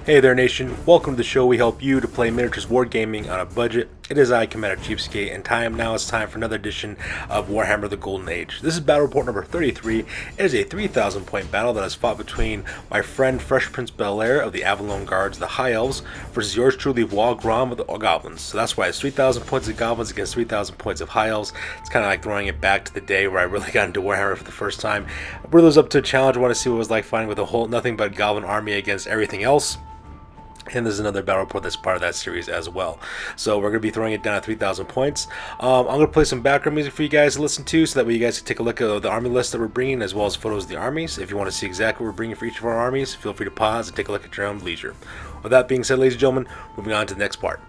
Hey there nation, welcome to the show. We help you to play miniatures wargaming on a budget. It is I, Commander CheapSkate, and it's time for another edition of Warhammer the Golden Age. This is battle report number 33. It is a 3,000 point battle that is fought between my friend Fresh Prince Bel-Air of the Avalon Guards, the High Elves, versus yours truly Warhammer of the Goblins. So that's why it's 3,000 points of Goblins against 3,000 points of High Elves. It's kind of like throwing it back to the day where I really got into Warhammer for the first time. I brought those up to a challenge. I want to see what it was like fighting with a whole nothing but Goblin army against everything else. And there's another battle report that's part of that series as well. So we're going to be throwing it down at 3,000 points. I'm going to play some background music for you guys to listen to, so that way you guys can take a look at the army list that we're bringing, as well as photos of the armies. If you want to see exactly what we're bringing for each of our armies, feel free to pause and take a look at your own leisure. With that being said, ladies and gentlemen, moving on to the next part.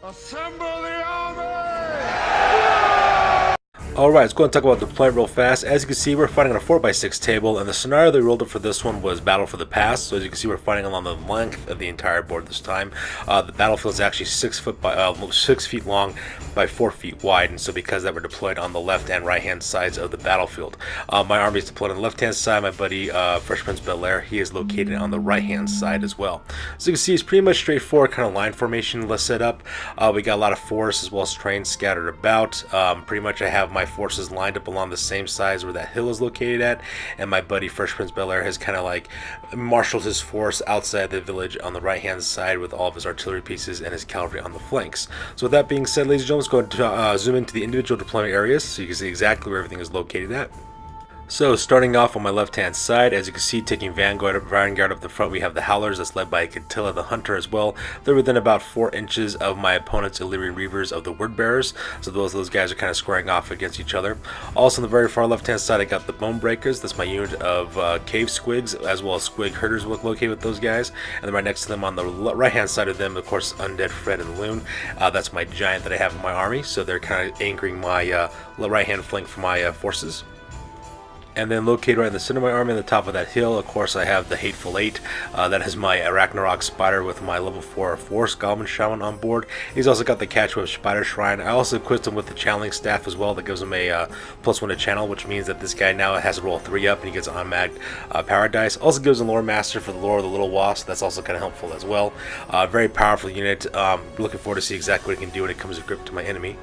Assemble the army! Alright, let's go and talk about the deployment real fast. As you can see, we're fighting on a 4x6 table, and the scenario they rolled up for this one was Battle for the Past. So as you can see, we're fighting along the length of the entire board this time. The battlefield is actually 6 feet long by 4 feet wide, and so because that, we're deployed on the left and right hand sides of the battlefield. My army is deployed on the left hand side. My buddy Fresh Prince Bel-Air, he is located on the right hand side as well. So you can see it's pretty much straightforward kind of line formation. Let's set up. We got a lot of force as well as trains scattered about. Pretty much I have my forces lined up along the same sides where that hill is located at, and my buddy Fresh Prince Bel-Air has kind of like marshaled his force outside the village on the right hand side with all of his artillery pieces and his cavalry on the flanks. So with that being said, ladies and gentlemen, let's go and zoom into the individual deployment areas so you can see exactly where everything is located at. So starting off on my left hand side, as you can see, taking vanguard up the front, we have the Howlers that's led by Catilla the Hunter as well. They're within about 4 inches of my opponent's Illyrian Reavers of the Word Bearers, so those guys are kind of squaring off against each other. Also on the very far left hand side, I got the Bone Breakers. That's my unit of Cave Squigs as well as Squig Herders located with those guys. And then right next to them on the right hand side of them, of course, Undead Fred and Loon. That's my giant that I have in my army, so they're kind of anchoring my right hand flank for my forces. And then located right in the center of my army on the top of that hill, of course, I have the Hateful Eight. That is my Arachnarok Spider with my level 4 Force Goblin Shaman on board. He's also got the Catchweb Spider Shrine. I also equipped him with the Channeling Staff as well that gives him a +1 to channel, which means that this guy now has to roll 3 up and he gets an automatic power dice. Also gives him Lore Master for the Lore of the Little Wasp. That's also kind of helpful as well. Very powerful unit. Looking forward to see exactly what he can do when it comes to grip to my enemy.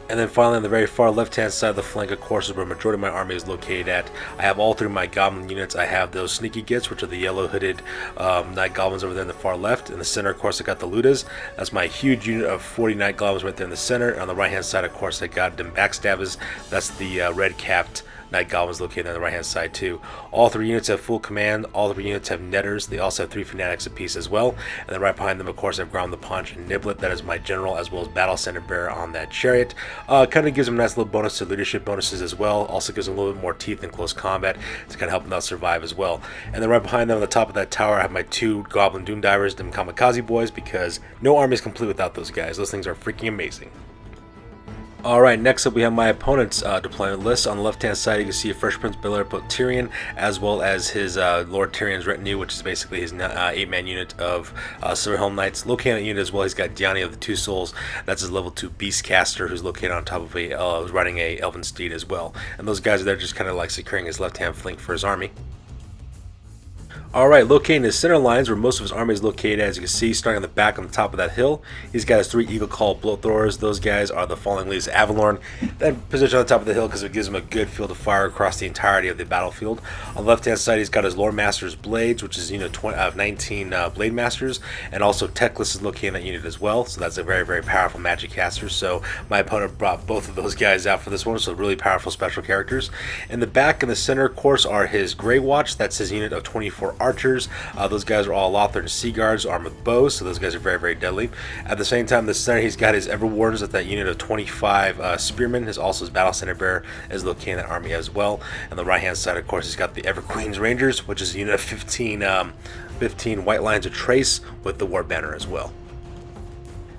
And then finally on the very far left hand side of the flank, of course, is where the majority of my army is located at. I have all 3 of my goblin units. I have those Sneaky Gits, which are the yellow hooded Night Goblins over there in the far left. In the center, of course, I got the Ludas. That's my huge unit of 40 Night Goblins right there in the center. On the right hand side, of course, I got them Backstabbers. That's the red capped Night Goblins located on the right hand side too. All 3 units have full command, all 3 units have netters, they also have 3 fanatics apiece as well, and then right behind them of course I have Ground the Punch and Niblet, that is my general, as well as Battle Standard Bearer on that chariot. Kind of gives him a nice little bonus to leadership bonuses as well, also gives him a little bit more teeth in close combat to kind of help him out survive as well. And then right behind them on the top of that tower I have my 2 Goblin Doom Divers, them Kamikaze Boys, because no army is complete without those guys. Those things are freaking amazing. Alright, next up we have my opponent's deployment list. On the left hand side you can see Fresh Prince Bel-Air put Tyrion, as well as his Lord Tyrion's retinue, which is basically his 8-man unit of Silverhelm Knights. Located on that unit as well, he's got Diani of the Two Souls, that's his level 2 Beastcaster, who's located on top of who's riding a Elven Steed as well. And those guys are there just kind of like securing his left hand flank for his army. Alright, locating his center lines where most of his army is located, as you can see, starting on the back on the top of that hill. He's got his 3 Eagle Call Blow Throwers. Those guys are the Falling Leaves of Avalorn. Then position on the top of the hill because it gives him a good field of fire across the entirety of the battlefield. On the left hand side he's got his Lord Master's Blades, which is 19 Blade Masters, and also Teclis is located in that unit as well, so that's a very, very powerful magic caster. So my opponent brought both of those guys out for this one, so really powerful special characters. In the back and the center, of course, are his Grey Watch. That's his unit of 24 archers. Those guys are all Lothar and Sea Guards armed with bows, so those guys are very, very deadly. At the same time, the center, he's got his Everwardens with that unit of 25 Spearmen. Also his Battle Standard Bearer is located in that army as well. And the right hand side, of course, he's got the Everqueen's Rangers, which is a unit of 15 White Lines of Trace with the War Banner as well.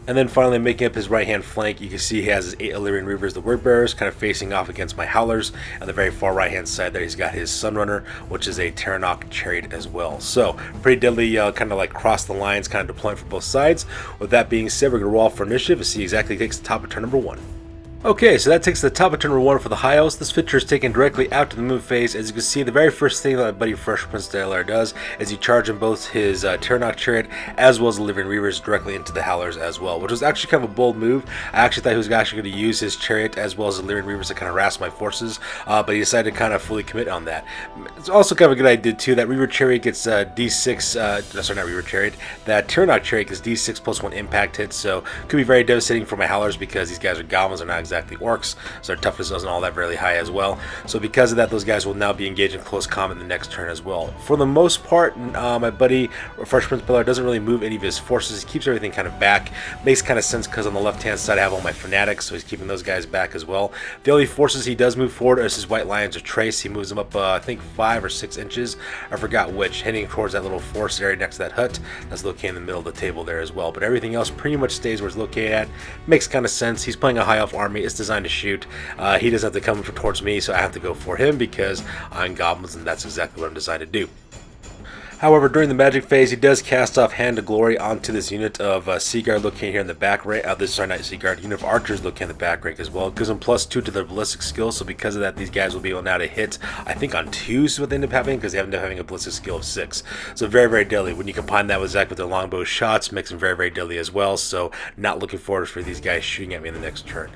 And then finally, making up his right hand flank, you can see he has his 8 Illyrian Reavers, the Word Bearers, kind of facing off against my Howlers. On the very far right hand side there, he's got his Sunrunner, which is a Terranok chariot as well. So pretty deadly, kind of like cross the lines, kind of deploying for both sides. With that being said, we're going to roll for initiative and see exactly who takes the top of turn number 1. Okay, so that takes the top of turn number 1 for the High Elves. This picture is taken directly after the move phase. As you can see, the very first thing that my buddy Fresh Prince Bel-Air does is he charges both his Terranok chariot as well as the Illyrian Reavers directly into the Howlers as well, which was actually kind of a bold move. I actually thought he was actually going to use his chariot as well as the Illyrian Reavers to kind of harass my forces, but he decided to kind of fully commit on that. It's also kind of a good idea too. That Reaver chariot gets D6, sorry, not Reaver chariot, that Terranok chariot gets D6 plus 1 impact hits, so could be very devastating for my Howlers because these guys are goblins, they're not exactly orcs. So their toughness isn't all that really high as well. So because of that, those guys will now be engaged in close combat the next turn as well. For the most part, my buddy Fresh Prince Bel-Air doesn't really move any of his forces. He keeps everything kind of back. Makes kind of sense because on the left hand side I have all my fanatics, so he's keeping those guys back as well. The only forces he does move forward is his White Lions of Trace. He moves them up I think 5 or 6 inches. I forgot which, heading towards that little forest area next to that hut that's located in the middle of the table there as well. But everything else pretty much stays where it's located at. Makes kind of sense. He's playing a High Elf army. It's designed to shoot. He doesn't have to come towards me, so I have to go for him because I'm goblins and that's exactly what I'm designed to do. However, during the magic phase, he does cast off Hand of Glory onto this unit of Sea Guard located here in the back rank. Not Sea Guard, unit of Archers located in the back rank as well. It gives them +2 to their ballistic skill, so because of that, these guys will be able now to hit, I think on 2 is what they end up having, because they end up having a ballistic skill of 6. So very, very deadly. When you combine that with Zach with their longbow shots, makes them very, very deadly as well, so not looking forward for these guys shooting at me in the next turn.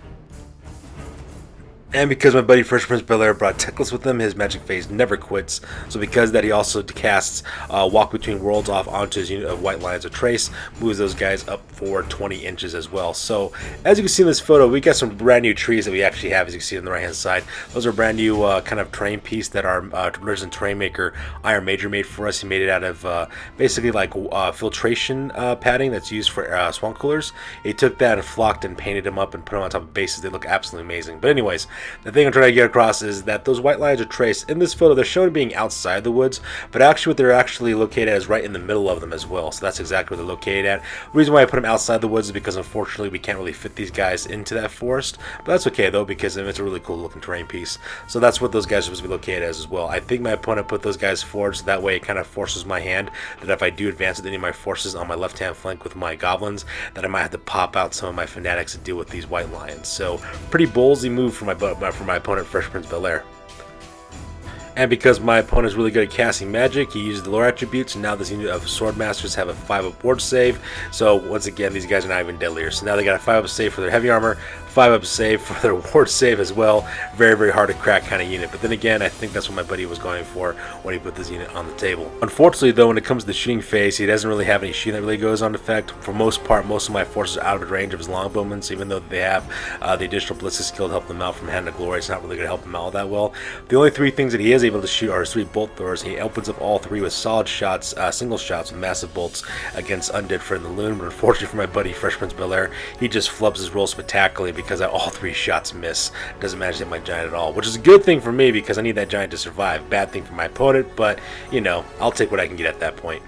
And because my buddy Fresh Prince Bel-Air brought Teclis with him, his magic phase never quits. So because of that, he also casts Walk Between Worlds off onto his unit of White Lions of Trace, moves those guys up for 20 inches as well. So as you can see in this photo, we got some brand new trees that we actually have, as you can see on the right hand side. Those are brand new kind of terrain piece that our resident terrain maker Iron Major made for us. He made it out of basically like filtration padding that's used for swamp coolers. He took that and flocked and painted them up and put them on top of bases. They look absolutely amazing. But anyways, the thing I'm trying to get across is that those White Lions of Trace, in this photo, they're shown being outside the woods, but actually what they're actually located as right in the middle of them as well. So that's exactly where they're located at. The reason why I put them outside the woods is because unfortunately we can't really fit these guys into that forest, but that's okay though, because it's a really cool looking terrain piece. So that's what those guys are supposed to be located as well. I think my opponent put those guys forward, so that way it kind of forces my hand that if I do advance with any of my forces on my left hand flank with my goblins, that I might have to pop out some of my fanatics to deal with these White Lions. So pretty ballsy move for my opponent Fresh Prince Bel-Air. And because my opponent is really good at casting magic, he used the lore attributes, and now this unit of Swordmasters have a 5-up ward save. So once again, these guys are not even deadlier. So now they got a 5-up save for their heavy armor, 5-up save for their ward save as well. Very, very hard to crack kind of unit. But then again, I think that's what my buddy was going for when he put this unit on the table. Unfortunately, though, when it comes to the shooting phase, he doesn't really have any shooting that really goes on effect. For most part, most of my forces are out of range of his longbowmen, so even though they have the additional ballistic skill to help them out from Hand of Glory, it's not really going to help him out that well. The only 3 things that he is able to shoot are his 3 bolt throwers. He opens up all 3 with solid shots, single shots with massive bolts against Undead Friend the Loon. But unfortunately for my buddy Fresh Prince Bel-Air, he just flubs his roll spectacularly because all 3 shots miss. Doesn't manage to hit my giant at all, which is a good thing for me because I need that giant to survive. Bad thing for my opponent, but you know, I'll take what I can get at that point.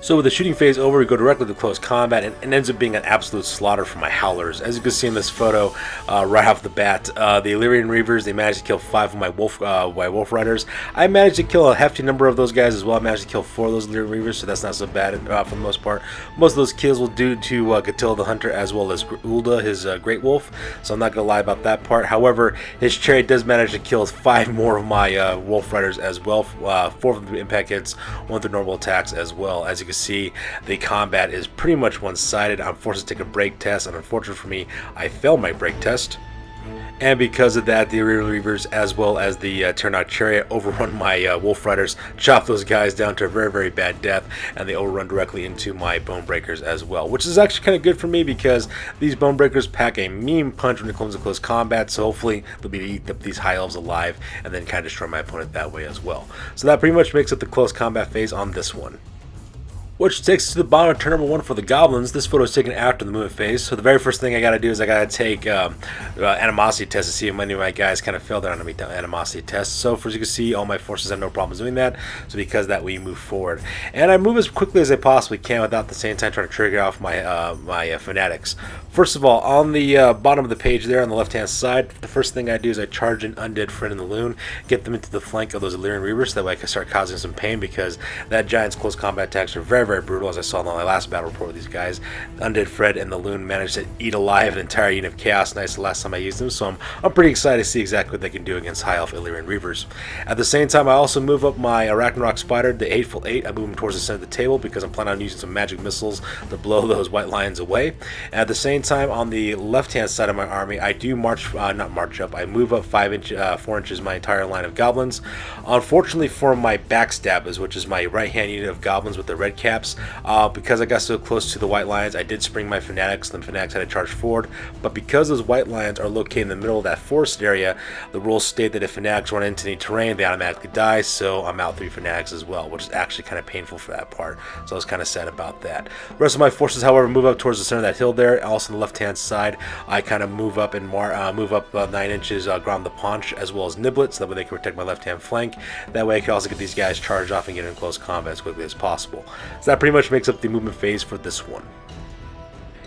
So with the shooting phase over, we go directly to close combat, and it ends up being an absolute slaughter for my Howlers. As you can see in this photo, right off the bat, the Illyrian Reavers, they managed to kill 5 of my Wolf Riders. I managed to kill a hefty number of those guys as well. I managed to kill 4 of those Illyrian Reavers, so that's not so bad for the most part. Most of those kills were due to Gatil the Hunter as well as Ulda, his Great Wolf, so I'm not going to lie about that part. However, his chariot does manage to kill 5 more of my Wolf Riders as well, 4 of them impact hits, 1 through normal attacks as well. As you can see, the combat is pretty much one-sided. I'm forced to take a break test, and unfortunately for me, I failed my break test. And because of that, the Illyrian Reavers as well as the Tyrannok Chariot overrun my Wolf Riders, chop those guys down to a very, very bad death, and they overrun directly into my Bone Breakers as well, which is actually kind of good for me because these Bone Breakers pack a mean punch when it comes to close combat, so hopefully they'll be able to eat up these High Elves alive and then kind of destroy my opponent that way as well. So that pretty much makes up the close combat phase on this one. Which takes us to the bottom of turn number 1 for the Goblins. This photo is taken after the movement phase. So the very first thing I got to do is I got to take animosity test to see if any of my guys kind of failed their animosity test. So as you can see, all my forces have no problems doing that. So because of that, we move forward. And I move as quickly as I possibly can without at the same time trying to trigger off my fanatics. First of all, on the bottom of the page there on the left-hand side, the first thing I do is I charge an Undead Friend in the Loon, get them into the flank of those Illyrian Reavers, so that way I can start causing some pain because that Giant's close combat attacks are very, very brutal, as I saw in my last battle report with these guys. Undead Fred and the Loon managed to eat alive an entire unit of Chaos Knights the last time I used them, so I'm pretty excited to see exactly what they can do against High Elf Illyrian Reavers. At the same time, I also move up my Arachnarok Spider, the 8-foot 8. I move him towards the center of the table because I'm planning on using some magic missiles to blow those White Lions away. At the same time, on the left-hand side of my army, I do I move up 4 inches my entire line of Goblins. Unfortunately for my Backstabbers, which is my right-hand unit of Goblins with the red caps, because I got so close to the White Lions, I did spring my Fanatics, and the Fanatics had to charge forward. But because those White Lions are located in the middle of that forest area, the rules state that if Fanatics run into any terrain, they automatically die, so I'm out 3 Fanatics as well, which is actually kind of painful for that part. So I was kind of sad about that. The rest of my forces, however, move up towards the center of that hill there. Also on the left-hand side, I kind of move up and move up 9 inches Ground the Paunch as well as Niblet, so that way they can protect my left-hand flank. That way I can also get these guys charged off and get in close combat as quickly as possible. So that pretty much makes up the movement phase for this one.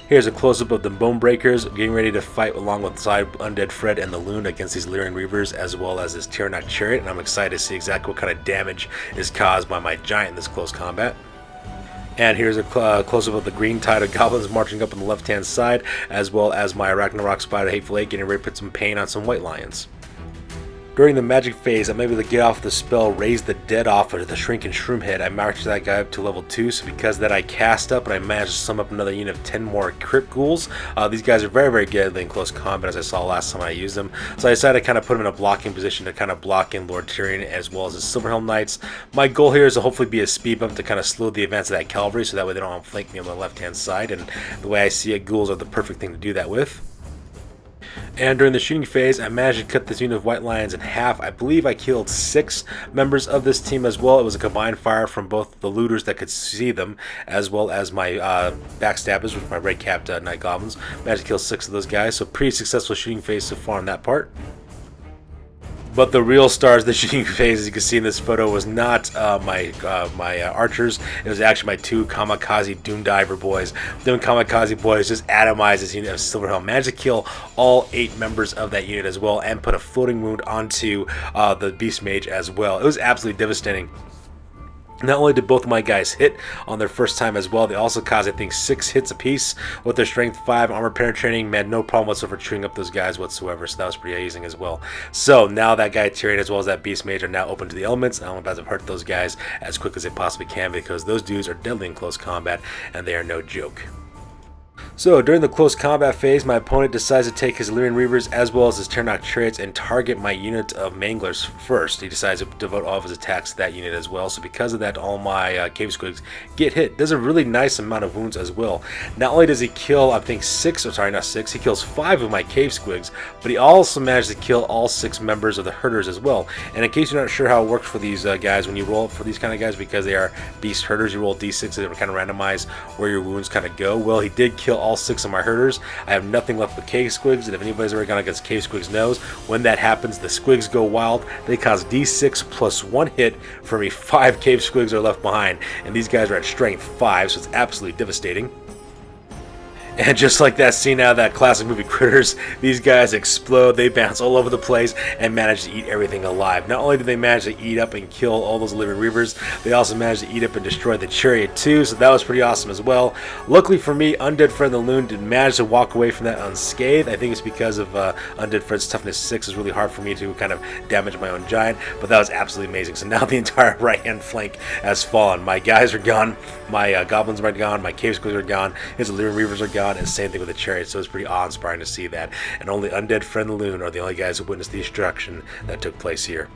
Here's a close-up of the Bone Breakers getting ready to fight along with side Undead Fred and the Loon against these Illyrian Reavers as well as this Tyrannok Chariot, and I'm excited to see exactly what kind of damage is caused by my Giant in this close combat. And here's a close-up of the green tide of Goblins marching up on the left-hand side, as well as my Arachnarok Spider Hateful Eight getting ready to put some pain on some White Lions. During the magic phase, I'm able to get off the spell Raise the Dead off of the Shrinking Shroom Head. I marched that guy up to level 2, so because of that I cast up and I managed to sum up another unit of 10 more Crypt Ghouls. These guys are very, very good in close combat, as I saw last time I used them. So I decided to kind of put them in a blocking position to kind of block in Lord Tyrion as well as the Silverhelm Knights. My goal here is to hopefully be a speed bump to kind of slow the advance of that cavalry, so that way they don't flank me on the left-hand side, and the way I see it, ghouls are the perfect thing to do that with. And during the shooting phase, I managed to cut this unit of White Lions in half. I believe I killed 6 members of this team as well. It was a combined fire from both the looters that could see them, as well as my Backstabbers with my red-capped Night Goblins. Managed to kill 6 of those guys, so pretty successful shooting phase so far on that part. But the real stars of the shooting phase, as you can see in this photo, was not my archers. It was actually my 2 Kamikaze Doom Diver boys. Them Kamikaze boys just atomized this unit of Silverhelm. Managed to kill all 8 members of that unit as well, and put a floating wound onto the Beast Mage as well. It was absolutely devastating. Not only did both of my guys hit on their first time as well, they also caused, I think, 6 hits apiece with their strength 5 armor penetrating. Man, no problem whatsoever chewing up those guys whatsoever, so that was pretty amazing as well. So now that guy Tyrion as well as that Beast Mage are now open to the elements, and I'm about to hurt those guys as quick as they possibly can because those dudes are deadly in close combat and they are no joke. So during the close combat phase, my opponent decides to take his Illyrian Reavers as well as his Tyrannok Chariots and target my unit of Manglers first. He decides to devote all of his attacks to that unit as well. So because of that, all my Cave Squigs get hit. Does a really nice amount of wounds as well. Not only does he kill, I think he kills 5 of my Cave Squigs, but he also managed to kill all 6 members of the Herders as well. And in case you're not sure how it works for these guys, when you roll for these kind of guys, because they are Beast Herders, you roll d6 that kind of randomize where your wounds kind of go. Well, he did kill all 6 of my Herders. I have nothing left but Cave Squigs, and if anybody's ever gone against Cave Squigs knows, when that happens, the Squigs go wild. They cause d6 plus 1 hit for every 5 Cave Squigs are left behind, and these guys are at strength 5, so it's absolutely devastating. And just like that scene out of that classic movie Critters, these guys explode, they bounce all over the place, and manage to eat everything alive. Not only did they manage to eat up and kill all those Illyrian Reavers, they also managed to eat up and destroy the chariot too, so that was pretty awesome as well. Luckily for me, Undead Fred the Loon did manage to walk away from that unscathed. I think it's because of Undead Fred's toughness 6 is really hard for me to kind of damage my own giant, but that was absolutely amazing. So now the entire right-hand flank has fallen. My guys are gone, my goblins are gone, my cave squigs are gone, his Illyrian Reavers are gone, and same thing with the chariot, so it's pretty awe-inspiring to see that. And only Undead Friend the Loon are the only guys who witnessed the destruction that took place here.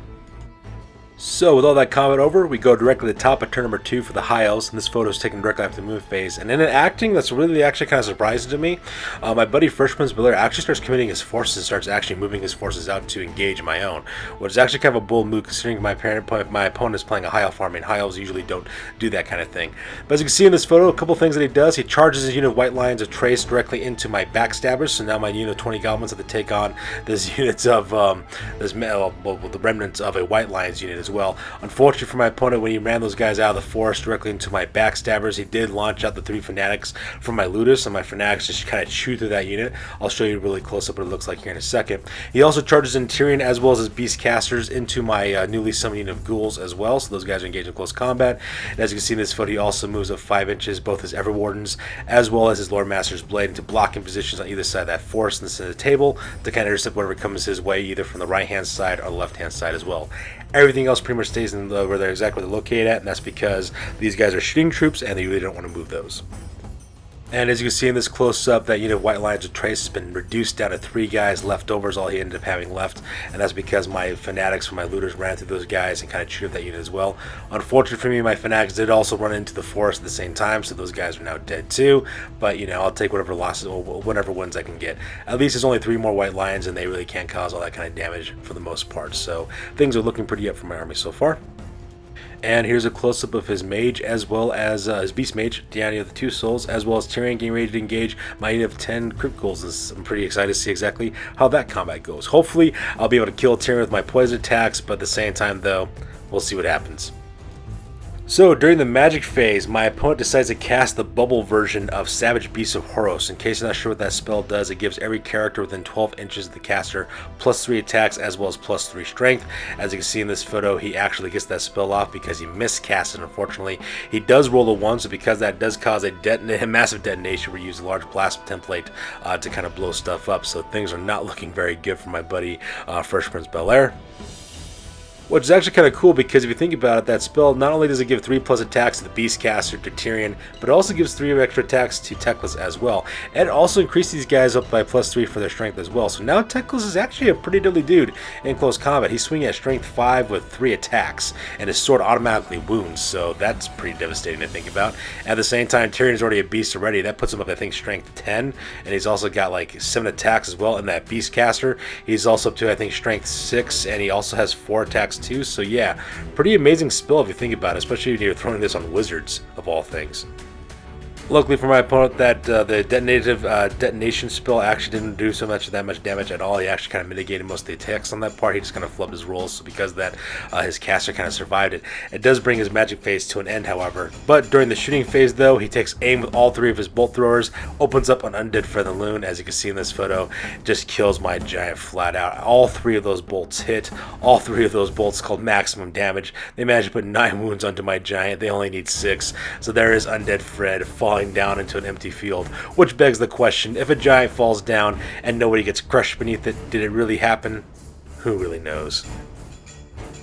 So with all that combat over, we go directly to the top of turn number 2 for the High Elves, and this photo is taken directly after the move phase. And in an acting that's really actually kind of surprising to me, my buddy First Prince Belair actually starts committing his forces and starts actually moving his forces out to engage my own, which is actually kind of a bold move considering my opponent is playing a High Elf army, and High Elves usually don't do that kind of thing. But as you can see in this photo, a couple things that he does. He charges his unit of White Lions of Trace directly into my Backstabbers, so now my unit of 20 Goblins have to take on this unit of the remnants of a White Lions unit as well. Unfortunately for my opponent, when he ran those guys out of the forest directly into my Backstabbers, he did launch out the 3 Fanatics from my Ludus, and my Fanatics just kind of chew through that unit. I'll show you really close up what it looks like here in a second. He also charges in Tyrion as well as his Beastcasters into my newly summoned unit of Ghouls as well, so those guys are engaged in close combat. And as you can see in this photo, he also moves up 5 inches, both his Everwardens as well as his Lord Master's Blade, into blocking positions on either side of that forest in the center of the table to kind of intercept whatever comes his way, either from the right-hand side or the left-hand side as well. Everything else pretty much stays in where they're exactly where they're located at, and that's because these guys are shooting troops and they really don't want to move those. And as you can see in this close-up, that unit of White Lions of Trace has been reduced down to 3 guys left over is all he ended up having left, and that's because my Fanatics from my Looters ran through those guys and kind of chewed up that unit as well. Unfortunately for me, my Fanatics did also run into the forest at the same time, so those guys are now dead too, but you know, I'll take whatever losses or whatever wins I can get. At least there's only 3 more White Lions, and they really can't cause all that kind of damage for the most part, so things are looking pretty up for my army so far. And here's a close-up of his mage as well as his beast mage, Diana of the Two Souls, as well as Tyrion getting ready to engage my unit of 10 Crypt Ghouls. I'm pretty excited to see exactly how that combat goes. Hopefully, I'll be able to kill Tyrion with my poison attacks, but at the same time, though, we'll see what happens. So during the magic phase, my opponent decides to cast the bubble version of Savage Beasts of Horos. In case you're not sure what that spell does, it gives every character within 12 inches of the caster +3 attacks as well as +3 strength. As you can see in this photo, he actually gets that spell off because he miscast it, unfortunately. He does roll a 1, so because that does cause a massive detonation, we use a large blast template to kind of blow stuff up. So things are not looking very good for my buddy First Prince Belair. Which is actually kind of cool because if you think about it, that spell not only does it give 3+ attacks to the Beastcaster, to Tyrion, but it also gives 3 extra attacks to Teclis as well. And it also increases these guys up by +3 for their strength as well. So now Teclis is actually a pretty deadly dude in close combat. He's swinging at strength 5 with 3 attacks, and his sword automatically wounds, so that's pretty devastating to think about. At the same time, Tyrion's already a beast already. That puts him up, I think, strength 10, and he's also got like 7 attacks as well in that Beastcaster. He's also up to, I think, strength 6, and he also has 4 attacks too, so yeah, pretty amazing spell if you think about it, especially if you're throwing this on wizards of all things. Luckily for my opponent, that the detonation spell actually didn't do that much damage at all. He actually kind of mitigated most of the attacks on that part. He just kind of flubbed his rolls, so because of that, his caster kind of survived it. It does bring his magic phase to an end, however. But during the shooting phase, though, he takes aim with all 3 of his bolt throwers, opens up an Undead Fred the Loon, as you can see in this photo, just kills my giant flat out. All 3 of those bolts hit. All 3 of those bolts called maximum damage. They managed to put 9 wounds onto my giant. They only need 6. So there is Undead Fred falling down into an empty field, which begs the question, if a giant falls down and nobody gets crushed beneath it, did it really happen? Who really knows?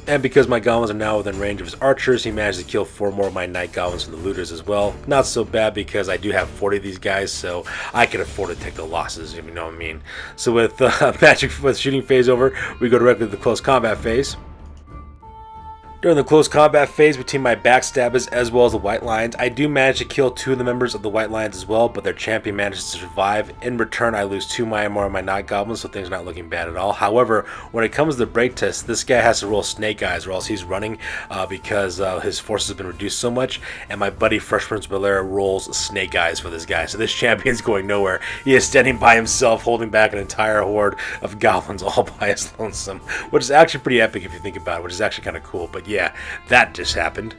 And because my goblins are now within range of his archers, he managed to kill 4 more of my night goblins from the looters as well. Not so bad because I do have 40 of these guys, so I can afford to take the losses, if you know what I mean. So with with shooting phase over, we go directly to the close combat phase. During the close combat phase between my backstabbers as well as the White Lions, I do manage to kill 2 of the members of the White Lions as well, but their champion manages to survive. In return, I lose 2 more of my Night Goblins, so things are not looking bad at all. However, when it comes to the break test, this guy has to roll Snake Eyes or else he's running because his forces have been reduced so much, and my buddy Fresh Prince Belair rolls Snake Eyes for this guy. So this champion's going nowhere. He is standing by himself, holding back an entire horde of goblins all by his lonesome, which is actually pretty epic if you think about it, which is actually kind of cool. But yeah, that just happened.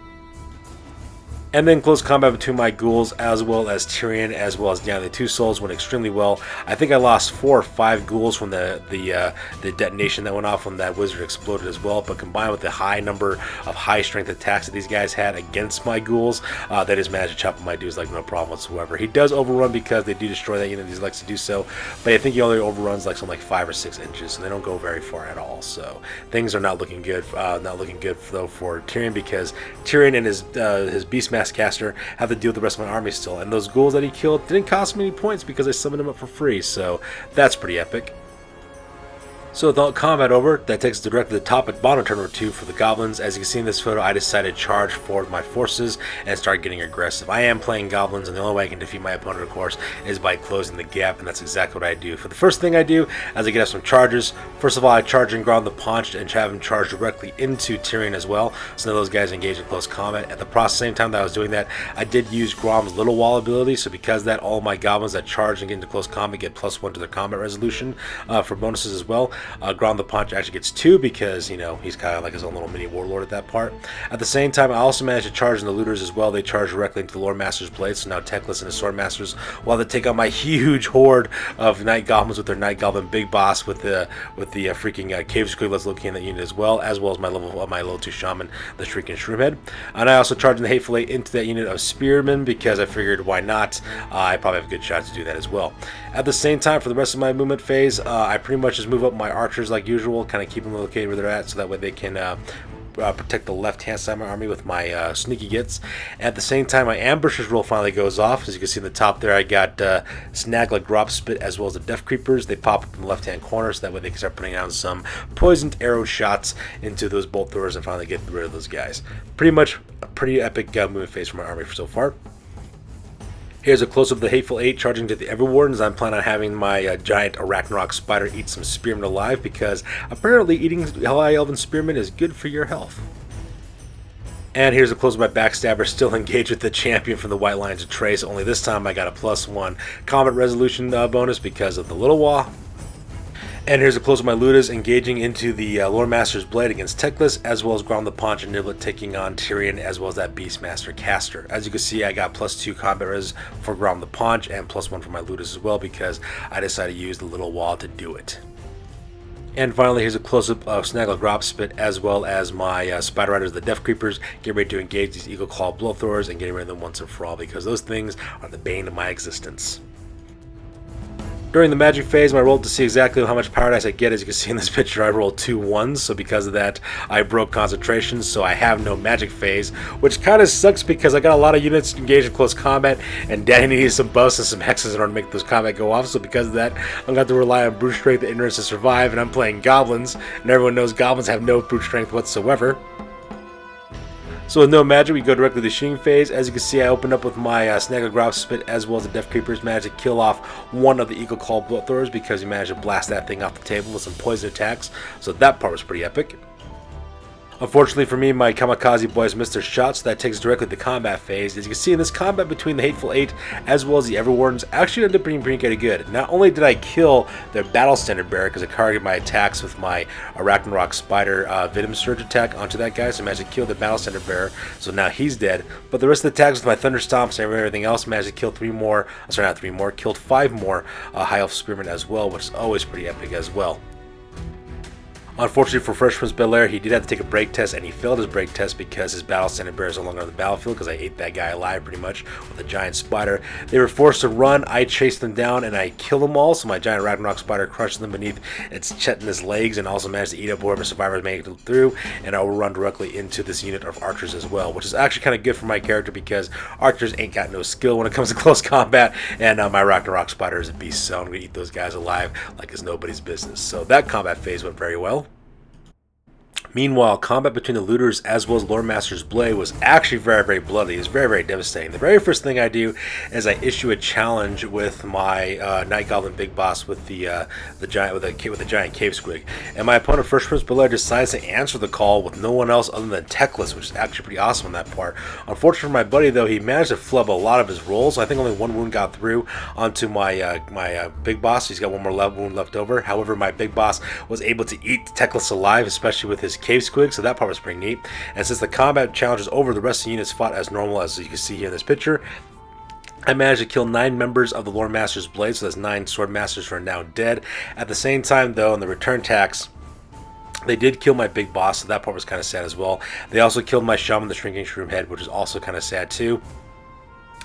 And then close combat between my ghouls as well as Tyrion as well as the 2 souls went extremely well. I think I lost 4 or 5 ghouls from the detonation that went off when that wizard exploded as well, but combined with the high number of high strength attacks that these guys had against my ghouls, they just managed to chop up my dudes like no problem whatsoever. He does overrun because they do destroy that unit, he likes to do so, but I think he only overruns like something like 5 or 6 inches, so they don't go very far at all. So things are not looking good. Though for Tyrion, because Tyrion and his Beastmaster caster have to deal with the rest of my army still, and those ghouls that he killed didn't cost me any points because I summoned them up for free, so that's pretty epic. So with all combat over, that takes us directly to the top at bottom turn number 2 for the goblins. As you can see in this photo, I decided to charge forward my forces and start getting aggressive. I am playing goblins, and the only way I can defeat my opponent, of course, is by closing the gap, and that's exactly what I do. For the first thing I do, as I get up some charges, first of all, I charge and ground the Paunch and have him charge directly into Tyrion as well, so now those guys engage in close combat. At the same time that I was doing that, I did use Grom's Little Wall ability, so because of that, all my goblins that charge and get into close combat get +1 to their combat resolution for bonuses as well. Ground the Punch actually gets 2 because, you know, he's kind of like his own little mini warlord at that part. At the same time, I also managed to charge in the looters as well. They charge directly into the Lord Master's blade, so now Teclis and his Sword Masters, while they take on my huge horde of Night Goblins with their Night Goblin Big Boss with the freaking Cave Squigglets looking in that unit as well as my level 2 Shaman, the Shrieking Shroomhead. And I also charged in the Hateful Eight into that unit of Spearmen because I figured why not? I probably have a good shot to do that as well. At the same time, for the rest of my movement phase, I pretty much just move up my archers like usual, kind of keep them located where they're at so that way they can protect the left-hand side of my army with my sneaky gits. At the same time, my ambushers roll finally goes off. As you can see in the top there, I got Snagla Grop Spit as well as the Death Creepers. They pop up in the left-hand corner so that way they can start putting down some poisoned arrow shots into those bolt throwers and finally get rid of those guys. Pretty much a pretty epic movement phase for my army so far. Here's a close-up of the Hateful Eight charging to the Everwardens. I'm planning on having my giant Arachnarok Spider eat some Spearmen alive because apparently eating High Elven Spearmen is good for your health. And here's a close-up of my Backstabber still engaged with the champion from the White Lions of Trace, only this time I got a +1 combat resolution bonus because of the Little Wall. And here's a close of my Ludas engaging into the Lord Master's Blade against Teclis, as well as Ground the Paunch and Niblet taking on Tyrion, as well as that Beastmaster caster. As you can see, I got +2 combat res for Ground the Paunch and +1 for my Ludas as well because I decided to use the Little Wall to do it. And finally, here's a close-up of Snaggle Grop Spit, as well as my Spider Riders, the Death Creepers, getting ready to engage these Eagle Claw Blowthrowers and getting rid of them once and for all because those things are the bane of my existence. During the magic phase, I rolled to see exactly how much paradise I get. As you can see in this picture, I rolled 2 1s, so because of that, I broke concentration, so I have no magic phase, which kind of sucks because I got a lot of units engaged in close combat, and Daddy needed some buffs and some hexes in order to make those combat go off, so because of that, I'm going to have to rely on brute strength and endurance to survive, and I'm playing goblins, and everyone knows goblins have no brute strength whatsoever. So with no magic, we go directly to the shooting phase. As you can see, I opened up with my Snaggle Grop Spit as well as the Death Creepers. Managed to kill off one of the Eagle Claw Blowthrowers because he managed to blast that thing off the table with some poison attacks. So that part was pretty epic. Unfortunately for me, my Kamikaze boys missed their shots, so that takes us directly to the combat phase. As you can see in this combat between the Hateful Eight as well as the Everwardens, actually ended up being pretty good. Not only did I kill their Battle Standard Bearer because I targeted my attacks with my Arachnarok Spider Venom Surge attack onto that guy, so I managed to kill the Battle Standard Bearer, so now he's dead. But the rest of the attacks with my Thunder Stomps and everything else managed to kill killed 5 more High Elf Spearmen as well, which is always pretty epic as well. Unfortunately for Fresh Prince Bel-Air, he did have to take a break test, and he failed his break test because his battle standard bearer is no longer on the battlefield, because I ate that guy alive pretty much with a giant spider. They were forced to run, I chased them down, and I killed them all, so my giant Ragnarok spider crushed them beneath its chitinous legs, and also managed to eat up whoever survivors made it through, and I will run directly into this unit of archers as well, which is actually kind of good for my character, because archers ain't got no skill when it comes to close combat, and my Ragnarok spider is a beast, so I'm going to eat those guys alive like it's nobody's business. So that combat phase went very well. Meanwhile, combat between the looters as well as Lord Master's Blade was actually very, very bloody. It was very, very devastating. The very first thing I do is I issue a challenge with my Night Goblin Big Boss with the giant with the giant cave squig, and my opponent First Prince Bel-Air decides to answer the call with no one else other than Teclis, which is actually pretty awesome on that part. Unfortunately for my buddy though, he managed to flub a lot of his rolls. So I think only one wound got through onto my Big Boss. He's got one more wound left over. However, my Big Boss was able to eat Teclis alive, especially with his cave squig, so that part was pretty neat. And since the combat challenge is over, the rest of the units fought as normal, as you can see here in this picture. I managed to kill 9 members of the Lord Master's Blade, so that's 9 Sword Masters who are now dead. At the same time, though, in the return tax, they did kill my Big Boss, so that part was kind of sad as well. They also killed my Shaman, the Shrinking Shroom Head, which is also kind of sad too.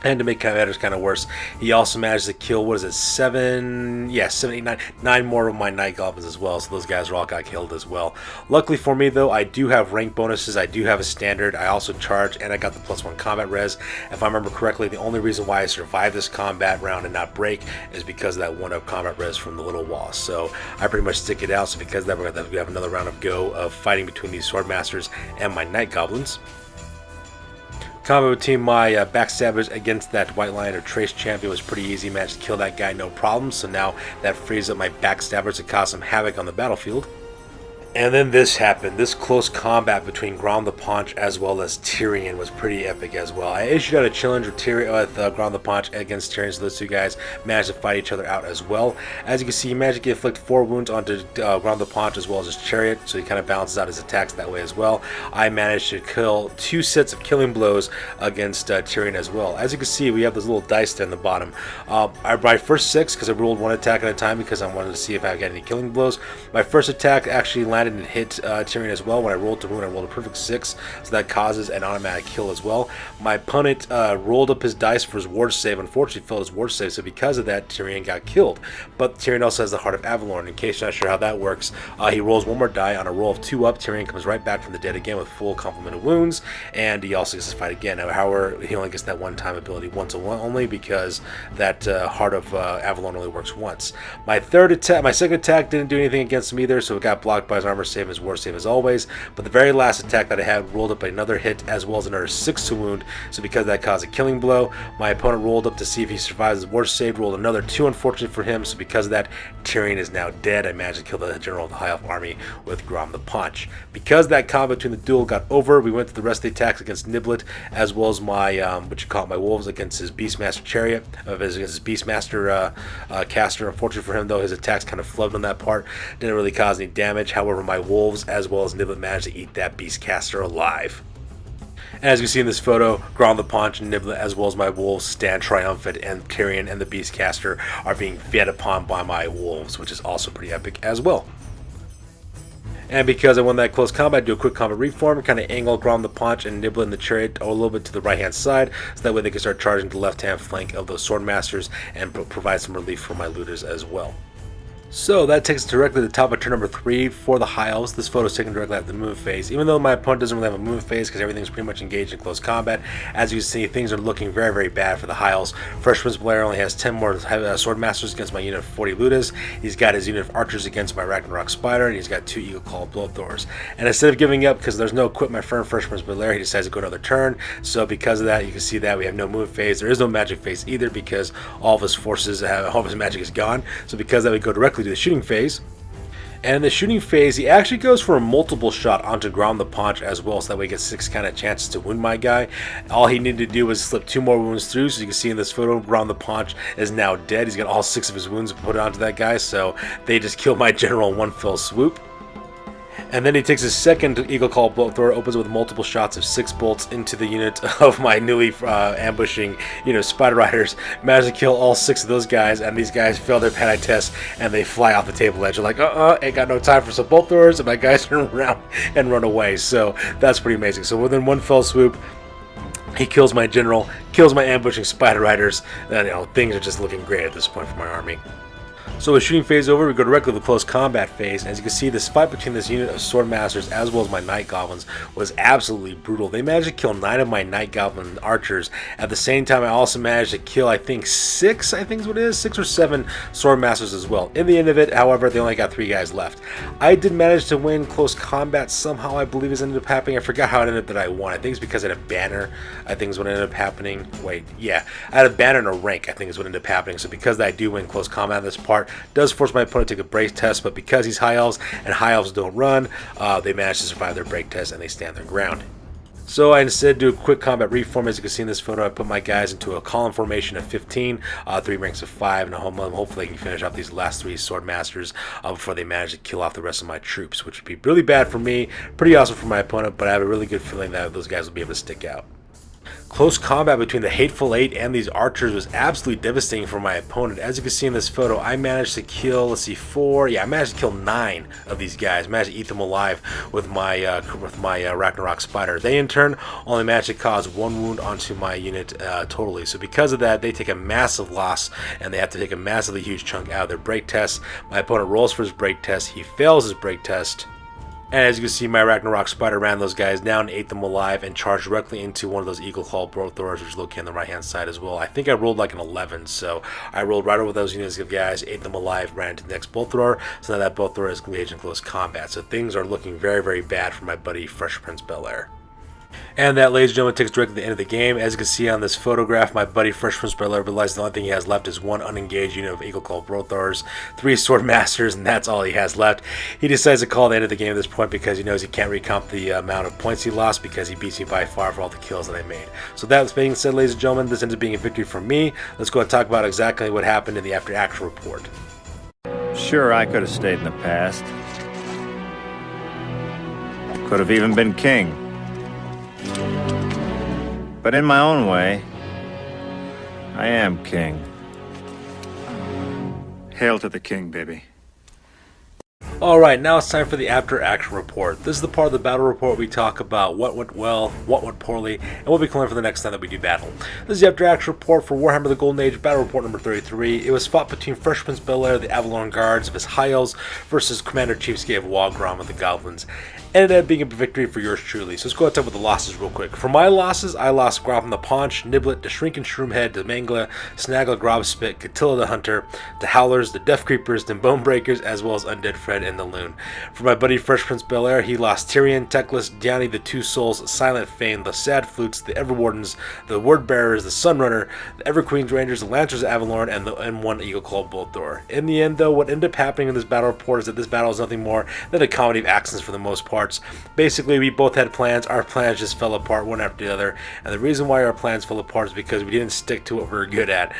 And to make matters kind of worse, he also managed to kill, what is it, 7, 8, 9 more of my Night Goblins as well, so those guys all got killed as well. Luckily for me though, I do have rank bonuses, I do have a standard, I also charge, and I got the +1 combat res. If I remember correctly, the only reason why I survived this combat round and not break is because of that 1-up combat res from the little wall. So I pretty much stick it out, so because of that, we have another round of go of fighting between these Sword Masters and my Night Goblins. Combat between my backstabbers against that White Lion or Trace champion was pretty easy. Managed to kill that guy no problem, so now that frees up my backstabbers to cause some havoc on the battlefield. And then this happened. This close combat between Grom the Paunch as well as Tyrion was pretty epic as well. I issued out a challenge with Grom the Paunch against Tyrion, so those two guys managed to fight each other out as well. As you can see, he managed to inflict 4 wounds onto Grom the Paunch as well as his chariot, so he kind of balances out his attacks that way as well. I managed to kill 2 sets of killing blows against Tyrion as well. As you can see, we have this little dice there in the bottom. My first 6, because I rolled 1 attack at a time because I wanted to see if I got any killing blows. My first attack actually landed and hit Tyrion as well. When I rolled to wound, I rolled a perfect 6, so that causes an automatic kill as well. My opponent rolled up his dice for his ward save. Unfortunately, failed his ward save, so because of that, Tyrion got killed. But Tyrion also has the Heart of Avalorn. In case you're not sure how that works, he rolls 1 more die. On a roll of 2 up, Tyrion comes right back from the dead again with full complement of wounds, and he also gets to fight again. However, he only gets that 1-time ability once only, because that Heart of Avalorn only works once. My second attack didn't do anything against him either, so it got blocked by his armor save, his war save as always. But the very last attack that I had rolled up another hit as well as another 6 to wound, so because that caused a killing blow, my opponent rolled up to see if he survives his war save, rolled another 2, unfortunate for him, so because of that, Tyrion is now dead. I managed to kill the general of the High Elf army with Grom the Paunch. Because that combat between the duel got over, we went to the rest of the attacks against Niblet as well as my my wolves against his Beastmaster chariot, against his Beastmaster caster. Unfortunately for him though, his attacks kind of flubbed on that part, didn't really cause any damage. However, my wolves as well as Niblet managed to eat that Beastcaster alive. As you see in this photo, Grom the Paunch and Niblet as well as my wolves stand triumphant, and Tyrion and the Beastcaster are being fed upon by my wolves, which is also pretty epic as well. And because I won that close combat, I do a quick combat reform, kind of angle Grom the Paunch and Niblet in the chariot a little bit to the right hand side, so that way they can start charging the left hand flank of those sword masters and provide some relief for my looters as well. So that takes us directly to the top of turn number 3 for the High Elves. This photo is taken directly after the movement phase. Even though my opponent doesn't really have a movement phase because everything's pretty much engaged in close combat, as you can see, things are looking very, very bad for the High Elves. Fresh Prince Bel-Air only has 10 more Sword Masters against my unit of 40 Ludas. He's got his unit of Archers against my Ragnarok Spider, and he's got 2 Eagle Claw Bloodthors. And instead of giving up, because there's no equip my friend Fresh Prince Bel-Air, he decides to go another turn. So because of that, you can see that we have no movement phase. There is no magic phase either, because all of his forces, all of his magic is gone. So because of that, we go directly to the shooting phase. And in the shooting phase, he actually goes for a multiple shot onto Grom the Paunch as well, so that way he gets 6 kind of chances to wound my guy. All he needed to do was slip 2 more wounds through, so you can see in this photo, Grom the Paunch is now dead. He's got all 6 of his wounds put onto that guy, so they just killed my general in one fell swoop. And then he takes his second Eagle Call bolt thrower, opens with multiple shots of 6 bolts into the unit of my newly ambushing, Spider Riders. Managed to kill all 6 of those guys, and these guys fail their panic test, and they fly off the table edge. They're like, ain't got no time for some bolt throwers, and my guys turn around and run away. So that's pretty amazing. So within one fell swoop, he kills my general, kills my ambushing Spider Riders, and things are just looking great at this point for my army. So with shooting phase over, we go directly to the close combat phase. As you can see, this fight between this unit of Sword Masters as well as my Night Goblins was absolutely brutal. They managed to kill 9 of my Night Goblin archers. At the same time, I also managed to kill, I think 6 or 7 Sword Masters as well. In the end of it, however, they only got 3 guys left. I did manage to win close combat somehow, I believe is ended up happening. I forgot how it ended up that I won. I think it's because I had a banner, I think is what ended up happening. Wait, yeah. I had a banner and a rank, I think is what ended up happening. So because I do win close combat in this part, does force my opponent to take a break test, but because he's High Elves and High Elves don't run, they manage to survive their break test and they stand their ground. So I instead do a quick combat reform. As you can see in this photo, I put my guys into a column formation of 15, 3 ranks of 5, and hopefully I can finish off these last 3 Sword Masters before they manage to kill off the rest of my troops, which would be really bad for me, pretty awesome for my opponent, but I have a really good feeling that those guys will be able to stick out. Close combat between the Hateful Eight and these archers was absolutely devastating for my opponent. As you can see in this photo, I managed to kill, I managed to kill 9 of these guys. I managed to eat them alive with my Ragnarok Spider. They in turn only managed to cause 1 wound onto my unit totally. So because of that, they take a massive loss and they have to take a massively huge chunk out of their break test. My opponent rolls for his break test. He fails his break test. And as you can see, my Ragnarok Spider ran those guys down, ate them alive, and charged directly into one of those Eagle Claw bolt throwers, which is located on the right-hand side as well. I think I rolled like an 11, so I rolled right over those units of guys, ate them alive, ran into the next bolt thrower, so now that bolt thrower is engaged in close combat. So things are looking very, very bad for my buddy Fresh Prince Bel-Air. And that, ladies and gentlemen, takes directly to the end of the game. As you can see on this photograph, my buddy Fresh Prince Bel-Air realizes the only thing he has left is 1 unengaged unit of Eagle Claw Brothars, 3 Sword Masters, and that's all he has left. He decides to call the end of the game at this point because he knows he can't recomp the amount of points he lost because he beats me by far for all the kills that I made. So that being said, ladies and gentlemen, this ends up being a victory for me. Let's go and talk about exactly what happened in the after action report. Sure, I could have stayed in the past. Could have even been king. But in my own way, I am king. Hail to the king, baby. Alright, now it's time for the after action report. This is the part of the battle report we talk about what went well, what went poorly, and what we can learn for the next time that we do battle. This is the after action report for Warhammer the Golden Age battle report number 33. It was fought between Fresh Prince Bel-Air, the Avalon Guards of his High Elves, versus Commander CheapSkate of Wagram of the Goblins. Ended up being a victory for yours truly. So let's go ahead and talk about the losses real quick. For my losses, I lost Gromp the Paunch, Niblet, the Shrinking Shroomhead, the Mangla, Snaggle Grobspit, Catilla the Hunter, the Howlers, the Death Creepers, the Bone Breakers, as well as Undead Fred and the Loon. For my buddy Fresh Prince Bel-Air, he lost Tyrion, Teclis, Diani the Two Souls, Silent Fane, the Sad Flutes, the Everwardens, the Word Bearers, the Sunrunner, the Everqueen's Rangers, the Lancers of Avalorn, and the M1 Eagle Claw Bolt Thrower. In the end, though, what ended up happening in this battle report is that this battle is nothing more than a comedy of actions for the most part. Basically, we both had plans. Our plans just fell apart one after the other, and the reason why our plans fell apart is because we didn't stick to what we were good at.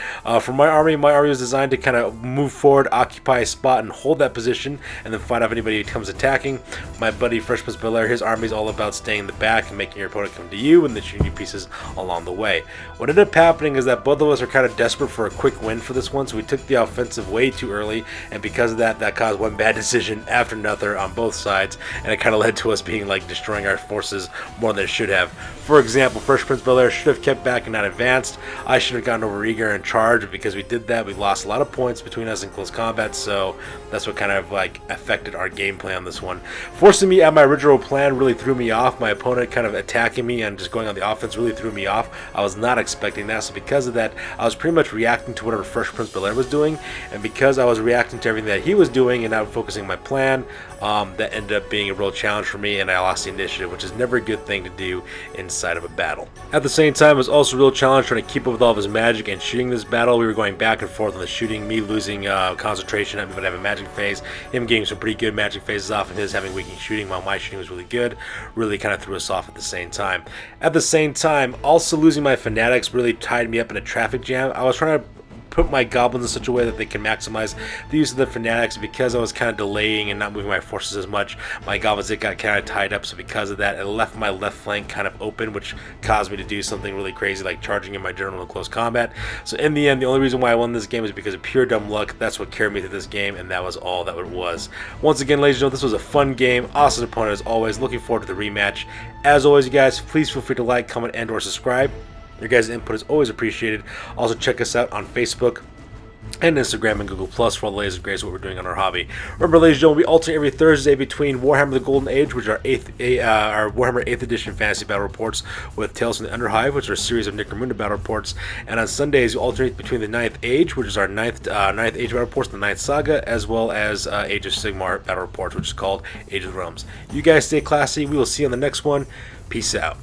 For my army was designed to kind of move forward, occupy a spot, and hold that position, and then fight off anybody who comes attacking. My buddy Fresh Prince Bel-Air, his army is all about staying in the back and making your opponent come to you, and then shooting you pieces along the way. What ended up happening is that both of us are kind of desperate for a quick win for this one, so we took the offensive way too early, and because of that, that caused one bad decision after another on both sides, and it kind of led to us being like destroying our forces more than it should have. For example, Fresh Prince Bel-Air should have kept back and not advanced. I should have gotten over eager and charged, but because we did that, we lost a lot of points between us in close combat, so that's what kind of like affected our gameplay on this one. Forcing me out my original plan really threw me off. My opponent kind of attacking me and just going on the offense really threw me off. I was not expecting that, so because of that, I was pretty much reacting to whatever Fresh Prince Bel-Air was doing, and because I was reacting to everything that he was doing and not focusing my plan, that ended up being a real challenge for me, and I lost the initiative, which is never a good thing to do inside of a battle. At the same time, it was also a real challenge trying to keep up with all of his magic and shooting this battle. We were going back and forth on the shooting, me losing concentration, I would have a magic phase, him getting some pretty good magic phases off, and his having weakening shooting while my shooting was really good. Really kind of threw us off at the same time. At the same time, also losing my fanatics really tied me up in a traffic jam. I was trying to put my goblins in such a way that they can maximize the use of the fanatics. Because I was kind of delaying and not moving my forces as much, my goblins got kind of tied up, so because of that, it left my left flank kind of open, which caused me to do something really crazy like charging in my general in close combat. So in the end, the only reason why I won this game is because of pure dumb luck. That's what carried me through this game, and that was all that it was. Once again, ladies and gentlemen, this was a fun game, awesome opponent as always. Looking forward to the rematch. As always, you guys, please feel free to like, comment, and or subscribe. Your guys' input is always appreciated. Also, check us out on Facebook and Instagram and Google Plus for all the latest and greatest what we're doing on our hobby. Remember, ladies and gentlemen, we alternate every Thursday between Warhammer the Golden Age, which are our Warhammer 8th Edition Fantasy Battle Reports, with Tales from the Underhive, which are a series of Necromunda Battle Reports. And on Sundays, we alternate between the 9th Age, which is our 9th Age Battle Reports, the 9th Saga, as well as Age of Sigmar Battle Reports, which is called Age of the Realms. You guys stay classy. We will see you on the next one. Peace out.